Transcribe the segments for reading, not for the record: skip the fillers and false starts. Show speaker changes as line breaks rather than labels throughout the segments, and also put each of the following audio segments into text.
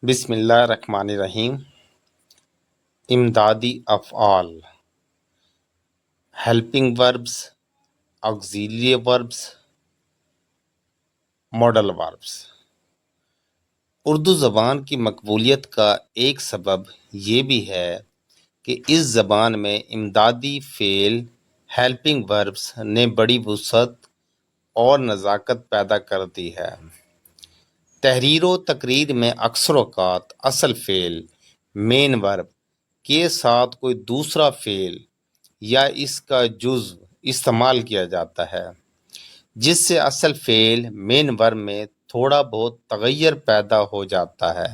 بسم اللہ الرحمن الرحیم۔ امدادی افعال، helping verbs, auxiliary verbs, modal verbs. Urdu زبان کی مقبولیت کا ایک سبب یہ بھی ہے کہ اس زبان میں امدادی فعل ہیلپنگ وربز نے بڑی وسعت اور نزاکت پیدا کر دی ہے۔ تحریر و تقریر میں اکثر اوقات اصل فعل مین ورب کے ساتھ کوئی دوسرا فعل یا اس کا جزو استعمال کیا جاتا ہے، جس سے اصل فعل مین ورب میں تھوڑا بہت تغیر پیدا ہو جاتا ہے۔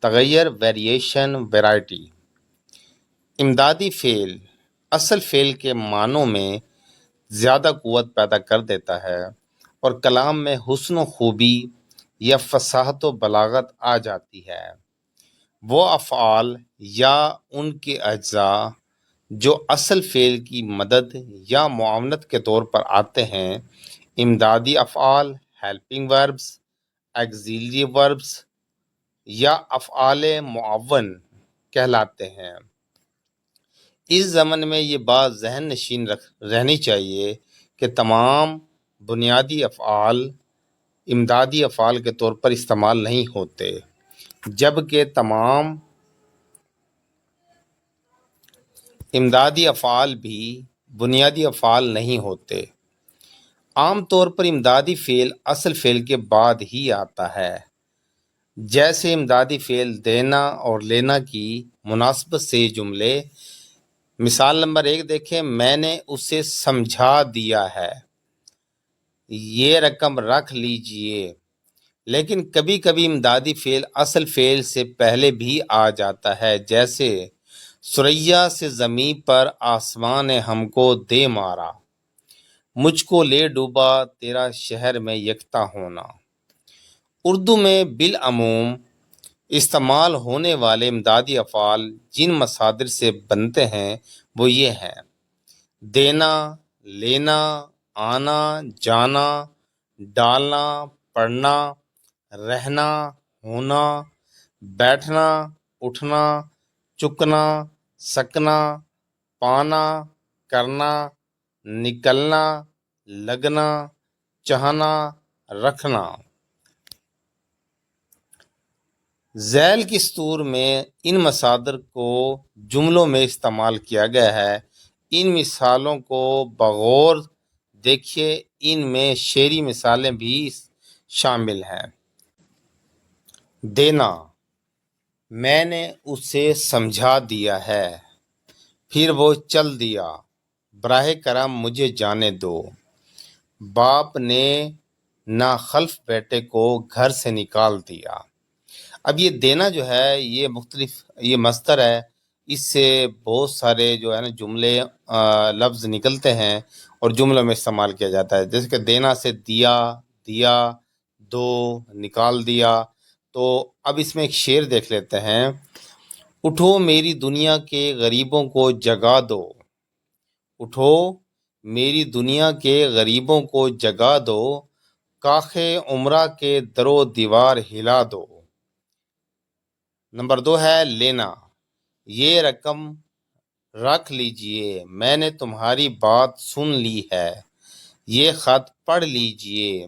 تغیر، ویریشن، ویرائٹی۔ امدادی فعل اصل فعل کے معنوں میں زیادہ قوت پیدا کر دیتا ہے اور کلام میں حسن و خوبی یا فصاحت و بلاغت آ جاتی ہے۔ وہ افعال یا ان کے اجزاء جو اصل فعل کی مدد یا معاونت کے طور پر آتے ہیں، امدادی افعال، ہیلپنگ وربز، ایگزیلری وربز یا افعال معاون کہلاتے ہیں۔ اس ضمن میں یہ بات ذہن نشین رہنی چاہیے کہ تمام بنیادی افعال امدادی افعال کے طور پر استعمال نہیں ہوتے، جبکہ تمام امدادی افعال بھی بنیادی افعال نہیں ہوتے۔ عام طور پر امدادی فعل اصل فعل کے بعد ہی آتا ہے، جیسے امدادی فعل دینا اور لینا کی مناسبت سے جملے۔ مثال نمبر 1 دیکھیں، میں نے اسے سمجھا دیا ہے، یہ رقم رکھ لیجئے۔ لیکن کبھی کبھی امدادی فعل اصل فعل سے پہلے بھی آ جاتا ہے، جیسے ثریا سے زمین پر آسمان نے ہم کو دے مارا، مجھ کو لے ڈوبا تیرا شہر میں یکتا ہونا۔ اردو میں بالعموم استعمال ہونے والے امدادی افعال جن مصادر سے بنتے ہیں وہ یہ ہیں: دینا، لینا، آنا، جانا، ڈالنا، پڑھنا، رہنا، ہونا، بیٹھنا، اٹھنا، چکنا، سکنا، پانا، کرنا، نکلنا، لگنا، چاہنا، رکھنا۔ ذیل کی سطور میں ان مصادر کو جملوں میں استعمال کیا گیا ہے۔ ان مثالوں کو بغور دیکھیے، ان میں شعری مثالیں بھی شامل ہیں۔ دینا، میں نے اسے سمجھا دیا ہے، پھر وہ چل دیا، براہ کرم مجھے جانے دو۔ باپ نے ناخلف بیٹے کو گھر سے نکال دیا۔ اب یہ دینا جو ہے یہ مصدر ہے، اس سے بہت سارے جو ہے نا جملے لفظ نکلتے ہیں اور جملوں میں استعمال کیا جاتا ہے، جیسے کہ دینا سے دیا، دیا، دو، نکال دیا۔ تو اب اس میں ایک شعر دیکھ لیتے ہیں: اٹھو میری دنیا کے غریبوں کو جگا دو، اٹھو میری دنیا کے غریبوں کو جگا دو، کاخ عمرہ کے در و دیوار ہلا دو۔ نمبر 2 ہے لینا، یہ رقم رکھ لیجئے، میں نے تمہاری بات سن لی ہے، یہ خط پڑھ لیجئے،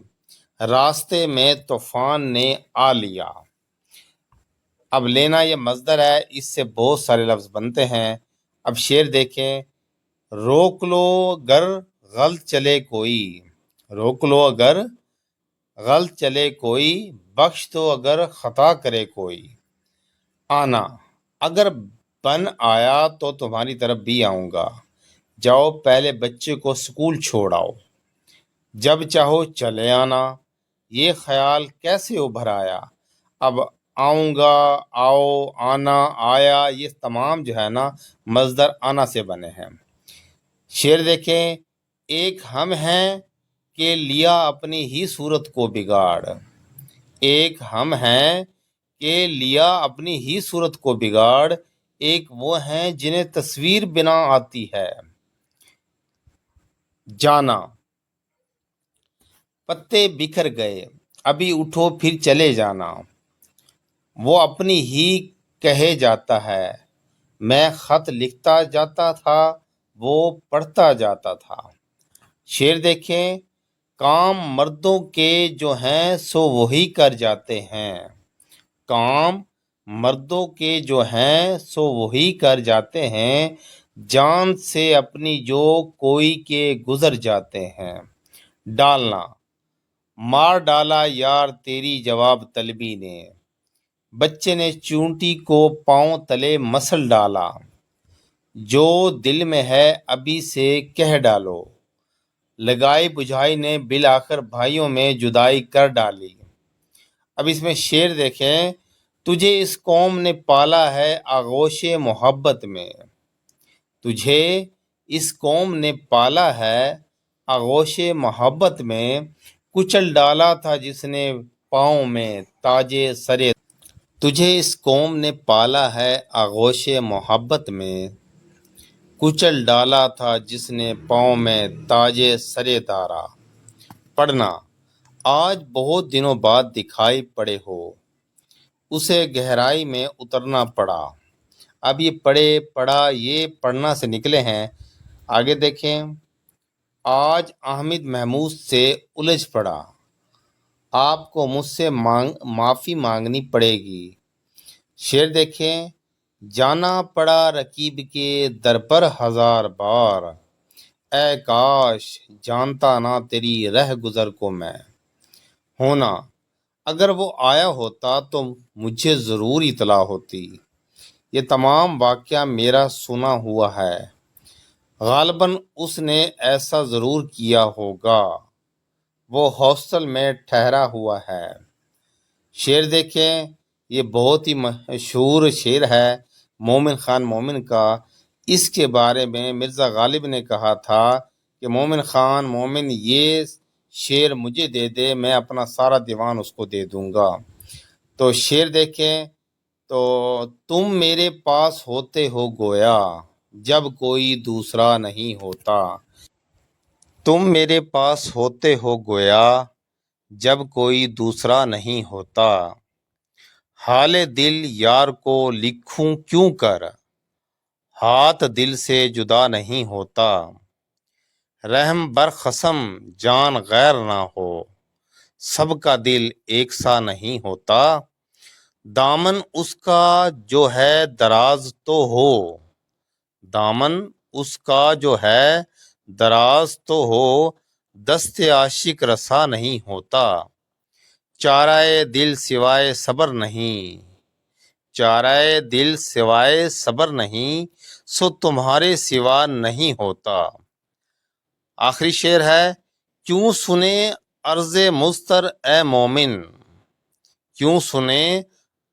راستے میں طوفان نے آ لیا۔ اب لینا یہ مصدر ہے، اس سے بہت سارے لفظ بنتے ہیں۔ اب شعر دیکھیں: روک لو اگر غلط چلے کوئی، روک لو اگر غلط چلے کوئی، بخش دو اگر خطا کرے کوئی۔ آنا، اگر بن آیا تو تمہاری طرف بھی آؤں گا، جاؤ پہلے بچے کو سکول چھوڑ آؤ، جب چاہو چلے آنا، یہ خیال کیسے ابھر آیا۔ اب آؤں گا، آؤ، آنا، آیا، یہ تمام جو ہے نا مصدر آنا سے بنے ہیں۔ شعر دیکھیں: ایک ہم ہیں کہ لیا اپنی ہی صورت کو بگاڑ، ایک ہم ہیں کہ لیا اپنی ہی صورت کو بگاڑ، ایک وہ ہیں جنہیں تصویر بنا آتی ہے۔ جانا، پتے بکھر گئے، ابھی اٹھو پھر چلے جانا۔ وہ اپنی ہی کہے جاتا ہے، میں خط لکھتا جاتا تھا، وہ پڑھتا جاتا تھا۔ شعر دیکھیں، کام مردوں کے جو ہیں سو وہی کر جاتے ہیں، کام مردوں کے جو ہیں سو وہی کر جاتے ہیں، جان سے اپنی جو کوئی کے گزر جاتے ہیں۔ ڈالنا، مار ڈالا یار تیری جواب طلبی نے، بچے نے چونٹی کو پاؤں تلے مسل ڈالا، جو دل میں ہے ابھی سے کہہ ڈالو، لگائی بجھائی نے بالآخر بھائیوں میں جدائی کر ڈالی۔ اب اس میں شعر دیکھیں، تجھے اس قوم نے پالا ہے آغوش محبت میں، تجھے اس قوم نے پالا ہے آغوش محبت میں، کچل ڈالا تھا جس نے پاؤں میں تاج سرے، تجھے اس قوم نے پالا ہے آغوش محبت میں، کچل ڈالا تھا جس نے پاؤں میں تاج سرے دارا۔ پڑھنا، آج بہت دنوں بعد دکھائی پڑے ہو، اسے گہرائی میں اترنا پڑا۔ اب یہ پڑھے پڑھا یہ پڑھنا سے نکلے ہیں۔ آگے دیکھیں، آج احمد محمود سے الجھ پڑا، آپ کو مجھ سے معافی مانگنی پڑے گی۔ شعر دیکھیں، جانا پڑا رقیب کے در پر ہزار بار، اے کاش جانتا نہ تیری رہ گزر کو میں، ہونا اگر وہ آیا ہوتا تو مجھے ضرور اطلاع ہوتی، یہ تمام واقعہ میرا سنا ہوا ہے، غالباً اس نے ایسا ضرور کیا ہوگا، وہ ہاسٹل میں ٹھہرا ہوا ہے۔ شعر دیکھیں، یہ بہت ہی مشہور شعر ہے مومن خان مومن کا۔ اس کے بارے میں مرزا غالب نے کہا تھا کہ مومن خان مومن یہ شعر مجھے دے دے، میں اپنا سارا دیوان اس کو دے دوں گا۔ تو شعر دیکھیں، تو تم میرے پاس ہوتے ہو گویا جب کوئی دوسرا نہیں ہوتا، تم میرے پاس ہوتے ہو گویا جب کوئی دوسرا نہیں ہوتا، حال دل یار کو لکھوں کیوں کر، ہاتھ دل سے جدا نہیں ہوتا، رحم بر خصم جان غیر نہ ہو، سب کا دل ایک سا نہیں ہوتا، دامن اس کا جو ہے دراز تو ہو، دامن اس کا جو ہے دراز تو ہو، دست عاشق رسا نہیں ہوتا، چارۂ دل سوائے صبر نہیں، چارۂ دل سوائے صبر نہیں، سو تمہارے سوا نہیں ہوتا۔ آخری شعر ہے، کیوں سنے عرض مضطر اے مومن، کیوں سنے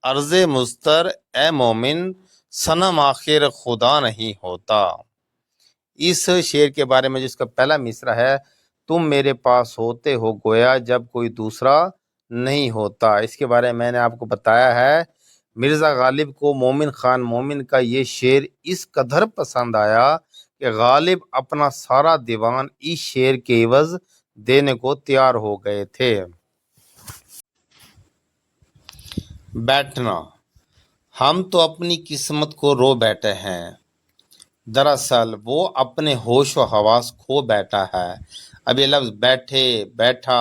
عرض مضطر اے مومن، صنم آخر خدا نہیں ہوتا۔ اس شعر کے بارے میں جس کا پہلا مصرع ہے، تم میرے پاس ہوتے ہو گویا جب کوئی دوسرا نہیں ہوتا، اس کے بارے میں میں نے آپ کو بتایا ہے۔ مرزا غالب کو مومن خان مومن کا یہ شعر اس قدر پسند آیا کہ غالب اپنا سارا دیوان اس شعر کے عوض دینے کو تیار ہو گئے تھے۔ بیٹھنا، ہم تو اپنی قسمت کو رو بیٹھے ہیں، دراصل وہ اپنے ہوش و حواس کھو بیٹھا ہے۔ اب یہ لفظ بیٹھے، بیٹھا۔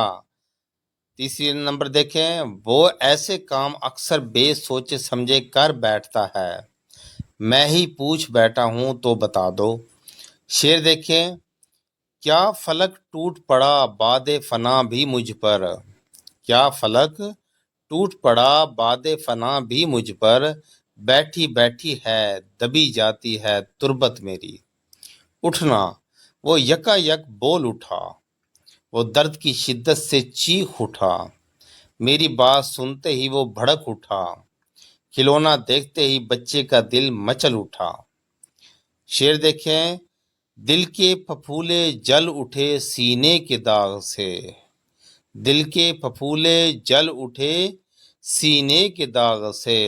تیسری نمبر دیکھیں، وہ ایسے کام اکثر بے سوچے سمجھے کر بیٹھتا ہے، میں ہی پوچھ بیٹھا ہوں تو بتا دو۔ شعر دیکھیں، کیا فلک ٹوٹ پڑا باد فنا بھی مجھ پر، کیا فلک ٹوٹ پڑا باد فنا بھی مجھ پر، بیٹھی بیٹھی ہے دبی جاتی ہے تربت میری۔ اٹھنا، وہ یکا یک بول اٹھا، وہ درد کی شدت سے چیخ اٹھا، میری بات سنتے ہی وہ بھڑک اٹھا، کھلونا دیکھتے ہی بچے کا دل مچل اٹھا۔ شعر دیکھیں، دل کے پھپھولے جل اٹھے سینے کے داغ سے، دل کے پھپھولے جل اٹھے سینے کے داغ سے،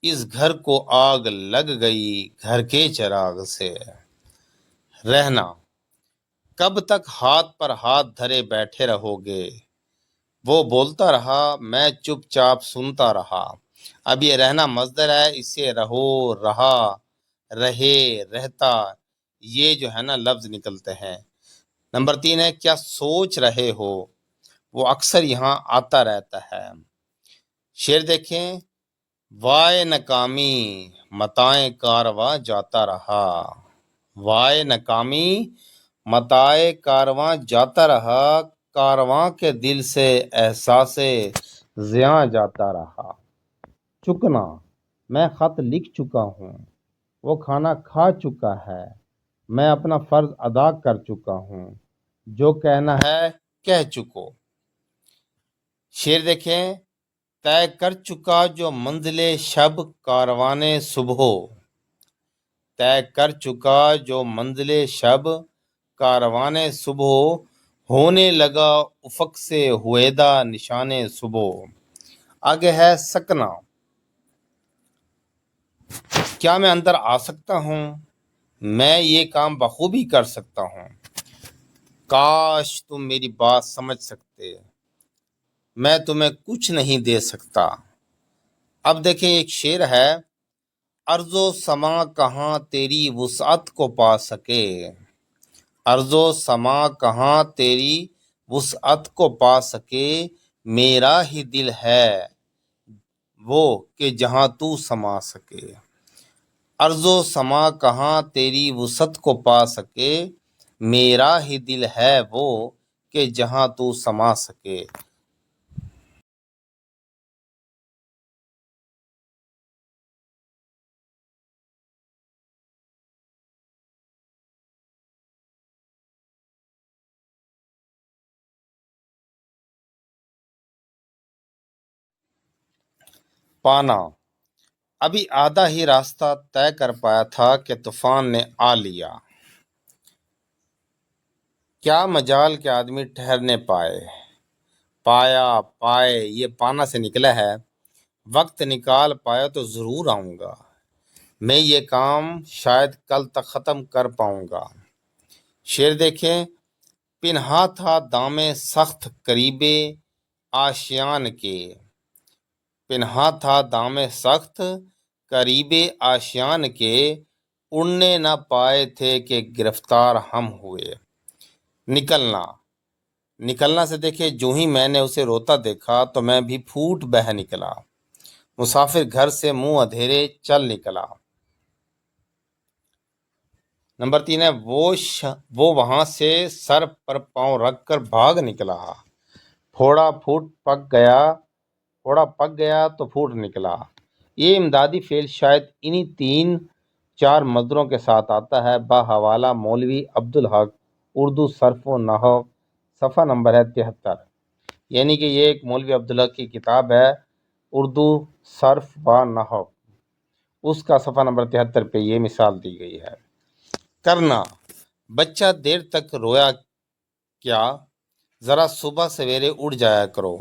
اس گھر کو آگ لگ گئی گھر کے چراغ سے۔ رہنا، کب تک ہاتھ پر ہاتھ دھرے بیٹھے رہو گے، وہ بولتا رہا میں چپ چاپ سنتا رہا، اب یہ رہنا مصدر ہے، اس سے رہو، رہا، رہے، رہتا، یہ جو ہے نا لفظ نکلتے ہیں۔ نمبر 3 ہے کیا سوچ رہے ہو، وہ اکثر یہاں آتا رہتا ہے۔ شعر دیکھیں، وائے ناکامی متاع کارواں جاتا رہا، وائے ناکامی متاع کارواں جاتا رہا، کارواں کے دل سے احساس زیاں جاتا رہا۔ چکنا، میں خط لکھ چکا ہوں، وہ کھانا کھا چکا ہے، میں اپنا فرض ادا کر چکا ہوں، جو کہنا ہے کہہ چکو۔ شعر دیکھیں، طے کر چکا جو منزل شب کاروان صبح، طے کر چکا جو منزل شب کاروان صبح، ہونے لگا افق سے ہویدا نشان صبح۔ آگے ہے سکنا، کیا میں اندر آ سکتا ہوں، میں یہ کام بخوبی کر سکتا ہوں، کاش تم میری بات سمجھ سکتے، میں تمہیں کچھ نہیں دے سکتا۔ اب دیکھیں ایک شعر ہے، ارض و سما کہاں تیری وسعت کو پا سکے، ارض و سما کہاں تیری وسعت کو پا سکے، میرا ہی دل ہے وہ کہ جہاں تو سما سکے۔ ارض و سما کہاں تیری وسعت کو پا سکے، میرا ہی دل ہے وہ کہ جہاں تو سما سکے۔ پانا، ابھی آدھا ہی راستہ طے کر پایا تھا کہ طوفان نے آ لیا، کیا مجال کہ آدمی ٹھہرنے پائے، پایا، پائے، یہ پانا سے نکلا ہے، وقت نکال پایا تو ضرور آؤں گا، میں یہ کام شاید کل تک ختم کر پاؤں گا۔ شعر دیکھیں، پنہا تھا دام سخت قریب آشیان کے، پنہا تھا دام سخت قریب آشیان کے، اڑنے نہ پائے تھے کہ گرفتار ہم ہوئے۔ نکلنا، نکلنا سے دیکھے، جو ہی میں نے اسے روتا دیکھا تو میں بھی پھوٹ بہہ نکلا، مسافر گھر سے منہ اندھیرے چل نکلا۔ نمبر 3 ہے وہ وہاں سے سر پر پاؤں رکھ کر بھاگ نکلا، پھوڑا پک گیا تو پھوٹ نکلا۔ یہ امدادی فعل شاید انہی 3-4 مصدروں کے ساتھ آتا ہے۔ بحوالہ مولوی عبدالحق، اردو صرف و نحو، صفحہ نمبر ہے 73۔ یعنی کہ یہ ایک مولوی عبدالحق کی کتاب ہے، اردو صرف و نحو، اس کا صفحہ نمبر 73 پہ یہ مثال دی گئی ہے۔ کرنا، بچہ دیر تک رویا کیا، ذرا صبح سویرے اٹھ جایا کرو،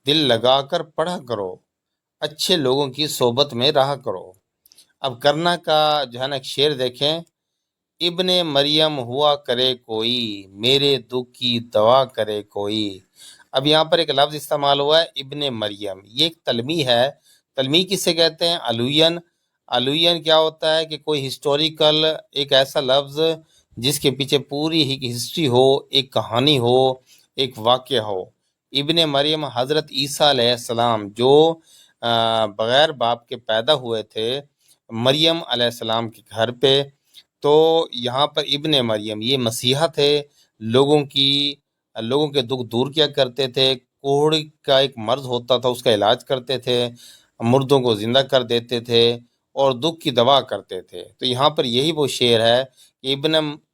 دل لگا کر پڑھا کرو، اچھے لوگوں کی صحبت میں رہا کرو۔ اب کرنا کا جو ہے نا ایک شعر دیکھیں، ابن مریم ہوا کرے کوئی، میرے دکھ کی دوا کرے کوئی۔ اب یہاں پر ایک لفظ استعمال ہوا ہے ابن مریم، یہ ایک تلمیح ہے۔ تلمیح کسے کہتے ہیں؟ علوین۔ علوین کیا ہوتا ہے کہ کوئی ہسٹوریکل، ایک ایسا لفظ جس کے پیچھے پوری ایک ہسٹری ہو، ایک کہانی ہو، ایک واقعہ ہو۔ ابن مریم حضرت عیسیٰ علیہ السلام جو بغیر باپ کے پیدا ہوئے تھے مریم علیہ السلام کے گھر پہ، تو یہاں پر ابن مریم یہ مسیحا تھے، لوگوں کے دکھ دور کیا کرتے تھے، کوڑ کا ایک مرض ہوتا تھا اس کا علاج کرتے تھے، مردوں کو زندہ کر دیتے تھے اور دکھ کی دوا کرتے تھے۔ تو یہاں پر یہی وہ شعر ہے کہ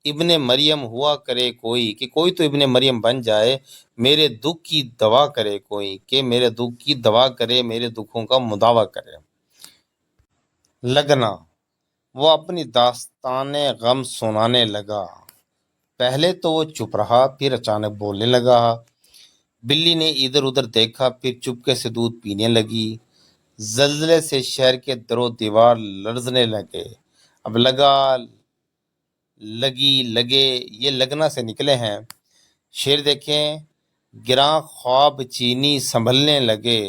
ابن مریم ہوا کرے کوئی، کہ کوئی تو ابن مریم بن جائے، میرے دکھ کی دوا کرے کوئی، کہ میرے دکھ کی دوا کرے، میرے دکھوں کا مداوع کرے۔ لگنا، وہ اپنی داستان غم سنانے لگا، پہلے تو وہ چپ رہا پھر اچانک بولنے لگا، بلی نے ادھر ادھر دیکھا پھر چپکے سے دودھ پینے لگی، زلزلے سے شہر کے در و دیوار لرزنے لگے۔ اب لگا، لگی، لگے، یہ لگنا سے نکلے ہیں۔ شعر دیکھیں، گراں خواب چینی سنبھلنے لگے،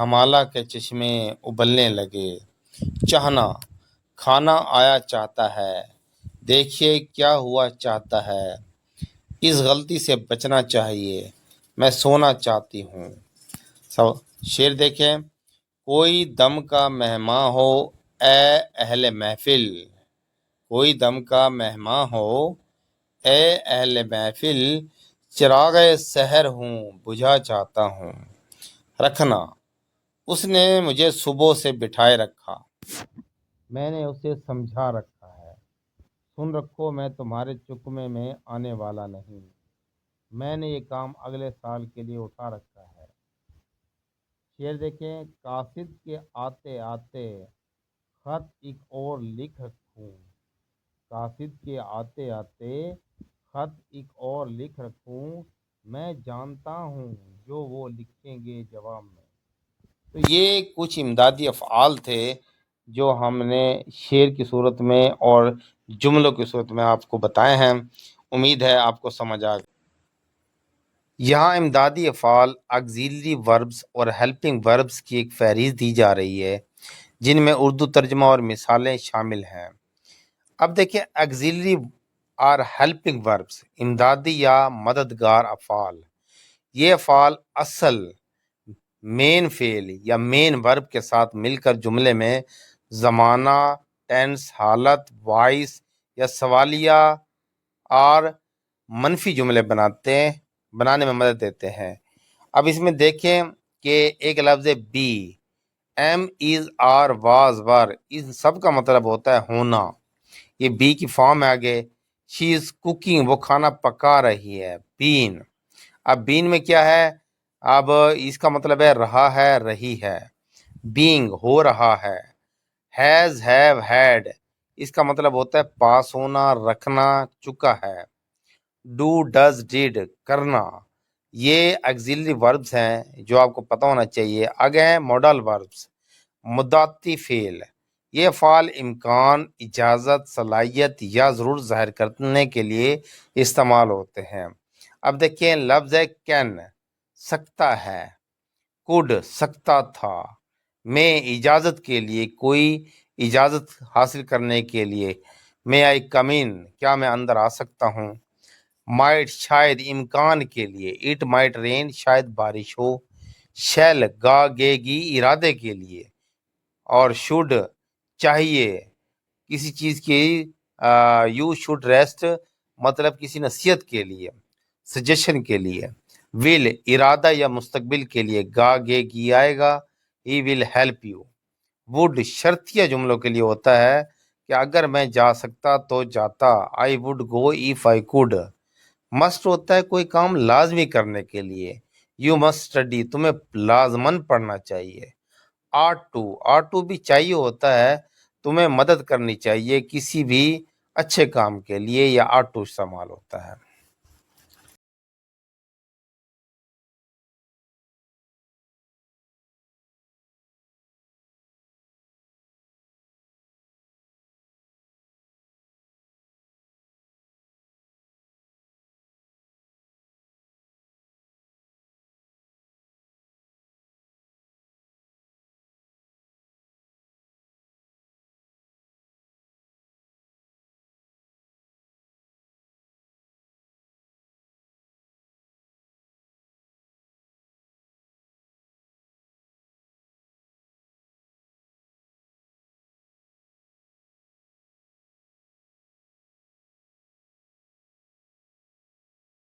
ہمالہ کے چشمے ابلنے لگے، چاہنا کھانا آیا چاہتا ہے، دیکھیے کیا ہوا چاہتا ہے، اس غلطی سے بچنا چاہیے، میں سونا چاہتی ہوں۔ شعر دیکھیں، کوئی دم کا مہماں ہو اے اہل محفل، کوئی دم کا مہماں ہو اے اہل محفل، چراغ سحر ہوں بجھا چاہتا ہوں، رکھنا اس نے مجھے صبح سے بٹھائے رکھا، میں نے اسے سمجھا رکھا ہے، سن رکھو میں تمہارے چکمے میں آنے والا نہیں، میں نے یہ کام اگلے سال کے لیے اٹھا رکھا ہے۔ شعر دیکھیں، قاصد کے آتے آتے خط ایک اور لکھ رکھوں، قاصد کے آتے آتے خط ایک اور لکھ رکھوں، میں جانتا ہوں جو وہ لکھیں گے جواب میں۔ تو یہ کچھ امدادی افعال تھے جو ہم نے شعر کی صورت میں اور جملوں کی صورت میں آپ کو بتائے ہیں، امید ہے آپ کو سمجھ آ گئی۔ یہاں امدادی افعال، آگزیلری وربز اور ہیلپنگ وربز کی ایک فہرست دی جا رہی ہے جن میں اردو ترجمہ اور مثالیں شامل ہیں۔ اب دیکھیں، آگزیلری اور ہیلپنگ وربز، امدادی یا مددگار افعال، یہ افعال اصل مین فعل یا مین ورب کے ساتھ مل کر جملے میں زمانہ، ٹینس، حالت، وائس یا سوالیہ اور منفی جملے بنانے میں مدد دیتے ہیں۔ اب اس میں دیکھیں کہ ایک لفظ ہے be, am, is, are, was, were, ان سب کا مطلب ہوتا ہے ہونا۔ یہ بی کی فارم میں آگے شی از کوکنگ، وہ کھانا پکا رہی ہے، بین۔ اب بین میں کیا ہے؟ اب اس کا مطلب ہے رہا ہے، رہی ہے، بینگ ہو رہا ہے، ہیز، ہیو، ہیڈ، اس کا مطلب ہوتا ہے پاس ہونا، رکھنا، چکا ہے، ڈو، ڈز، ڈیڈ، کرنا۔ یہ ایگزیلری وربز ہیں جو آپ کو پتہ ہونا چاہیے۔ آگے ہیں موڈل وربز، مداتی فعل، یہ افعال امکان، اجازت، صلاحیت یا ضرورت ظاہر کرنے کے لیے استعمال ہوتے ہیں۔ اب دیکھیں لفظ ہے کین، سکتا ہے، کوڈ، سکتا تھا، میں، اجازت کے لیے، کوئی اجازت حاصل کرنے کے لیے، میں آئی کم ان، کیا میں اندر آ سکتا ہوں، مائٹ، شاید، امکان کے لیے، اٹ مائٹ رین، شاید بارش ہو، شیل، گا گے گی، ارادے کے لیے، اور شوڈ، چاہیے، کسی چیز کی، یو شوڈ ریسٹ، مطلب کسی نصیحت کے لیے، سجیشن کے لیے، ول، ارادہ یا مستقبل کے لیے، گا گے گی آئے گا، ہی ول ہیلپ یو، وڈ شرطیہ جملوں کے لیے ہوتا ہے کہ اگر میں جا سکتا تو جاتا، I would go if I could, must ہوتا ہے کوئی کام لازمی کرنے کے لیے، یو مسٹ اسٹڈی، تمہیں لازماً پڑھنا چاہیے، آٹ ٹو بھی چاہیے ہوتا ہے تمہیں مدد کرنی چاہیے کسی بھی اچھے کام کے لیے، یا آٹ ٹو استعمال ہوتا ہے۔